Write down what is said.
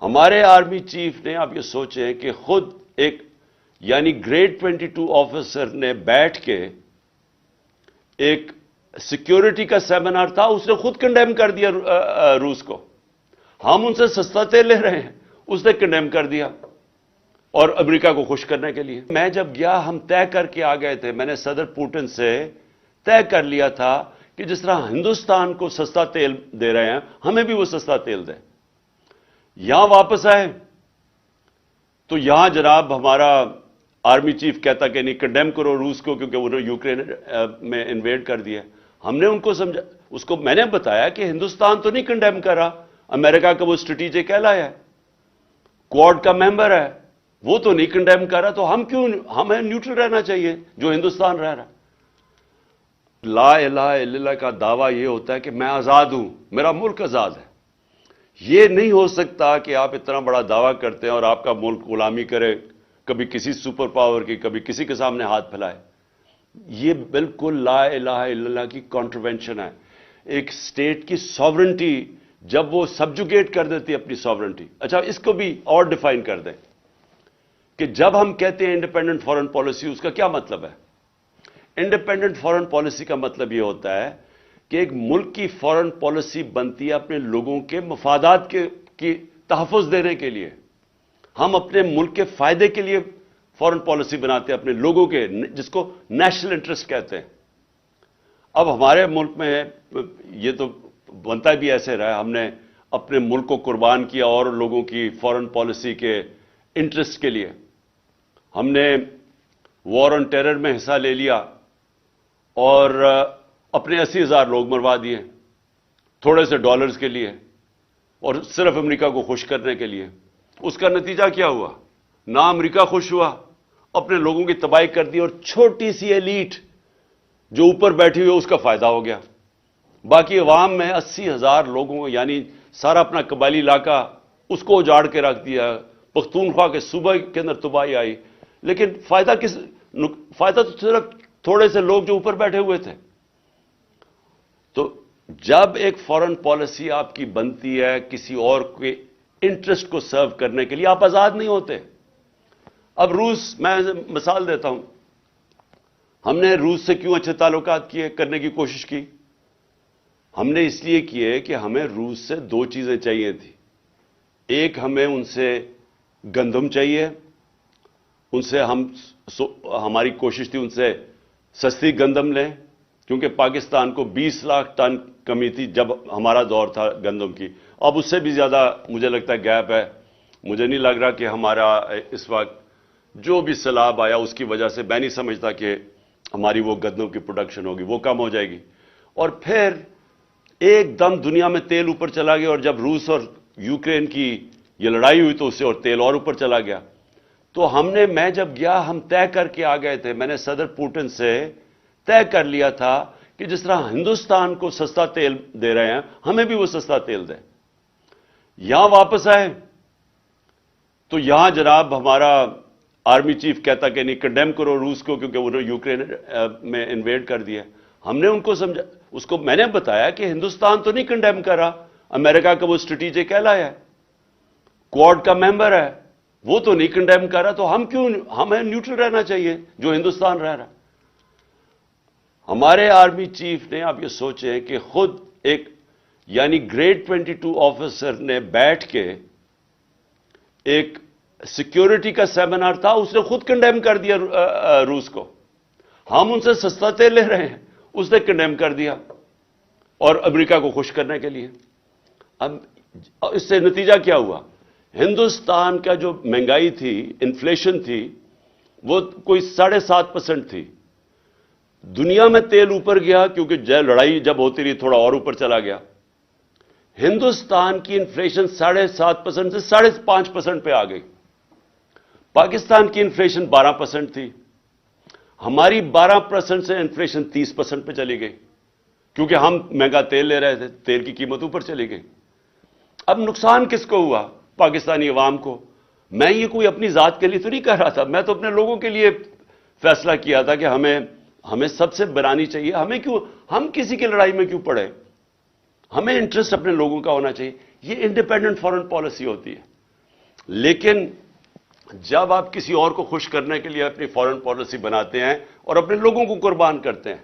ہمارے army chief نے آپ یہ سوچیں کہ خود ایک یعنی گریڈ 22 آفیسر نے بیٹھ کے ایک سیکیورٹی کا سیمینار تھا، اس نے خود کنڈیم کر دیا روس کو. ہم ان سے سستا تیل لے رہے ہیں، اس نے کنڈیم کر دیا، اور امریکہ کو خوش کرنے کے لیے. میں جب گیا ہم طے کر کے آ گئے تھے، میں نے صدر پوٹن سے طے کر لیا تھا کہ جس طرح ہندوستان کو سستا تیل دے رہے ہیں ہمیں بھی وہ سستا تیل دیں. یہاں واپس آئے تو یہاں جناب ہمارا آرمی چیف کہتا کہ نہیں کنڈیم کرو روس کو کیونکہ انہوں نے یوکرین میں انویڈ کر دیا. ہم نے ان کو سمجھا، اس کو میں نے بتایا کہ ہندوستان تو نہیں کنڈیم کر رہا، امریکہ کا وہ اسٹریٹجک ایلائی ہے، کوڈ کا ممبر ہے، وہ تو نہیں کنڈیم کر رہا، تو ہمیں نیوٹرل رہنا چاہیے جو ہندوستان رہ رہا. لا الہ الا اللہ کا دعویٰ یہ ہوتا ہے کہ میں آزاد ہوں، میرا ملک آزاد ہے. یہ نہیں ہو سکتا کہ آپ اتنا بڑا دعویٰ کرتے ہیں اور آپ کا ملک غلامی کرے، کبھی کسی سپر پاور کی، کبھی کسی کے سامنے ہاتھ پھیلائے. یہ بالکل لا الہ الا اللہ کی کانٹروینشن ہے. ایک سٹیٹ کی ساورنٹی جب وہ سبجوگیٹ کر دیتی ہے اپنی ساورنٹی. اچھا اس کو بھی اور ڈیفائن کر دیں کہ جب ہم کہتے ہیں انڈیپینڈنٹ فارن پالیسی، اس کا کیا مطلب ہے؟ انڈیپینڈنٹ فارن پالیسی کا مطلب یہ ہوتا ہے کہ ایک ملک کی فارن پالیسی بنتی ہے اپنے لوگوں کے مفادات کی تحفظ دینے کے لیے. ہم اپنے ملک کے فائدے کے لیے فارن پالیسی بناتے ہیں اپنے لوگوں کے، جس کو نیشنل انٹرسٹ کہتے ہیں. اب ہمارے ملک میں یہ تو بنتا بھی ایسے رہا، ہم نے اپنے ملک کو قربان کیا اور لوگوں کی فارن پالیسی کے انٹرسٹ کے لیے. ہم نے وار آن ٹیرر میں حصہ لے لیا اور اپنے 80,000 لوگ مروا دیے تھوڑے سے ڈالرز کے لیے اور صرف امریکہ کو خوش کرنے کے لیے. اس کا نتیجہ کیا ہوا؟ نہ امریکہ خوش ہوا، اپنے لوگوں کی تباہی کر دی، اور چھوٹی سی ایلیٹ جو اوپر بیٹھی ہوئی اس کا فائدہ ہو گیا. باقی عوام میں 80,000 لوگوں یعنی سارا اپنا قبائلی علاقہ اس کو اجاڑ کے رکھ دیا. پختونخوا کے صوبہ کے اندر تباہی آئی، لیکن فائدہ تو صرف تھوڑے سے لوگ جو اوپر بیٹھے ہوئے تھے. تو جب ایک فارن پالیسی آپ کی بنتی ہے کسی اور کے انٹرسٹ کو سرو کرنے کے لیے، آپ آزاد نہیں ہوتے. اب روس، میں مثال دیتا ہوں، ہم نے روس سے کیوں اچھے تعلقات کرنے کی کوشش کی؟ ہم نے اس لیے کیے کہ ہمیں روس سے دو چیزیں چاہیے تھی. ایک، ہمیں ان سے گندم چاہیے، ان سے ہماری کوشش تھی ان سے سستی گندم لیں، کیونکہ پاکستان کو 20 لاکھ ٹن کمی تھی جب ہمارا دور تھا گندم کی. اب اس سے بھی زیادہ مجھے لگتا ہے گیپ ہے. مجھے نہیں لگ رہا کہ ہمارا اس وقت جو بھی سیلاب آیا اس کی وجہ سے، میں نہیں سمجھتا کہ ہماری وہ گندم کی پروڈکشن ہوگی، وہ کم ہو جائے گی. اور پھر ایک دم دنیا میں تیل اوپر چلا گیا، اور جب روس اور یوکرین کی یہ لڑائی ہوئی تو اس سے اور تیل اور اوپر چلا گیا. تو میں جب گیا ہم طے کر کے آ گئے تھے، میں نے صدر پوٹن سے طے کر لیا تھا کہ جس طرح ہندوستان کو سستا تیل دے رہے ہیں ہمیں بھی وہ سستا تیل دیں. یہاں واپس آئے تو یہاں جناب ہمارا آرمی چیف کہتا کہ نہیں کنڈیم کرو روس کو کیونکہ انہوں نے یوکرین میں انویڈ کر دیا. ہم نے ان کو سمجھا، اس کو میں نے بتایا کہ ہندوستان تو نہیں کنڈیم کر رہا، امریکہ کا وہ اسٹریٹجک ایلائی ہے، کوڈ کا ممبر ہے، وہ تو نہیں کنڈیم کر رہا، تو ہمیں نیوٹرل رہنا چاہیے جو ہندوستان رہ رہا. ہمارے آرمی چیف نے آپ یہ سوچیں کہ خود ایک یعنی گریڈ 22 آفیسر نے بیٹھ کے ایک سیکیورٹی کا سیمینار تھا، اس نے خود کنڈیم کر دیا روس کو. ہم ان سے سستا تیل لے رہے ہیں، اس نے کنڈیم کر دیا، اور امریکہ کو خوش کرنے کے لیے. اب اس سے نتیجہ کیا ہوا؟ ہندوستان کا جو مہنگائی تھی، انفلیشن تھی، وہ کوئی 7.5% تھی. دنیا میں تیل اوپر گیا کیونکہ لڑائی جب ہوتی رہی تھوڑا اور اوپر چلا گیا. ہندوستان کی انفلیشن 7.5% سے 5.5% پہ آ گئی. پاکستان کی انفلیشن 12% تھی، ہماری 12% سے انفلیشن 30% پہ چلی گئی کیونکہ ہم مہنگا تیل لے رہے تھے، تیل کی قیمت اوپر چلی گئی. اب نقصان کس کو ہوا؟ پاکستانی عوام کو. میں یہ کوئی اپنی ذات کے لیے تو نہیں کہہ رہا تھا، میں تو اپنے لوگوں کے لیے فیصلہ کیا تھا کہ ہمیں سب سے بنانی چاہیے. ہم کسی کی لڑائی میں کیوں پڑے؟ ہمیں انٹرسٹ اپنے لوگوں کا ہونا چاہیے. یہ انڈیپینڈنٹ فارن پالیسی ہوتی ہے. لیکن جب آپ کسی اور کو خوش کرنے کے لیے اپنی فارن پالیسی بناتے ہیں اور اپنے لوگوں کو قربان کرتے ہیں